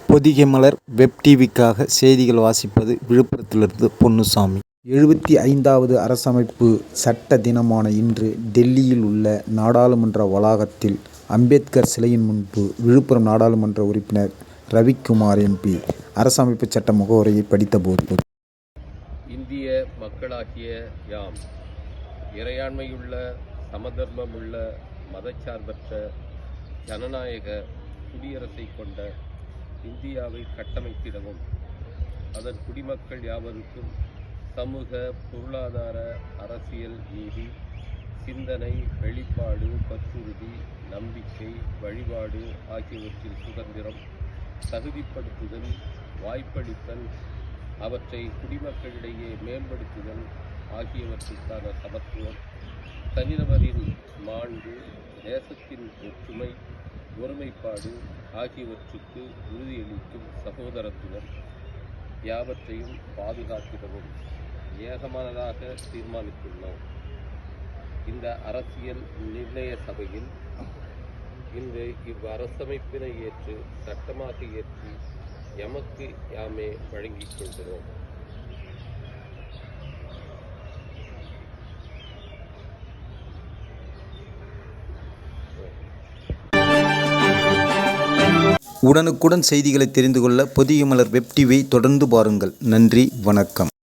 பொதிகை மலர் web டிவிக்காக செய்திகள் வாசிப்பது விழுப்புரத்திலிருந்து பொன்னுசாமி. 75வது அரசமைப்பு சட்ட தினமான இன்று டெல்லியில் உள்ள நாடாளுமன்ற வளாகத்தில் அம்பேத்கர் சிலையின் முன்பு விழுப்புரம் நாடாளுமன்ற உறுப்பினர் ரவிக்குமார் எம்பி அரசமைப்பு சட்ட முகவுரையை படித்தபோது, இந்திய மக்களாகிய யாம் இறையாண்மையுள்ள, சமதர்மமுள்ள, மதச்சார்பற்ற, ஜனநாயக குடியரசை கொண்ட இந்தியாவை கட்டமைத்திடவும், அதன் குடிமக்கள் யாவருக்கும் சமூக, பொருளாதார, அரசியல், நீதி, சிந்தனை, வெளிப்பாடு, பற்றுறுதி, நம்பிக்கை, வழிபாடு ஆகியவற்றில் சுதந்திரம், தகுதிப்படுத்துதல், வாய்ப்பளித்தல், அவற்றை குடிமக்களிடையே மேம்படுத்துதல் ஆகியவற்றுக்கான சமத்துவம், தனிநபரின் மாண்பு, தேசத்தின் ஒற்றுமை, ஒருமைப்பாடு ஆகியவற்றுக்கு உறுதியளிக்கும் சகோதரத்துவம் யாவற்றையும் பாதுகாத்திடவும் ஏகமானதாக தீர்மானித்துள்ளோம். இந்த அரசியல் நிர்ணய சபையில் இன்று இவ்வரசமைப்பினை ஏற்று சட்டமாக இயற்றி எமக்கு யாமே வழங்கிக் கொள்கிறோம். உடனுக்குடன் செய்திகளை தெரிந்து கொள்ள பொதிகை மலர் வெப் டிவியை தொடர்ந்து பாருங்கள். நன்றி, வணக்கம்.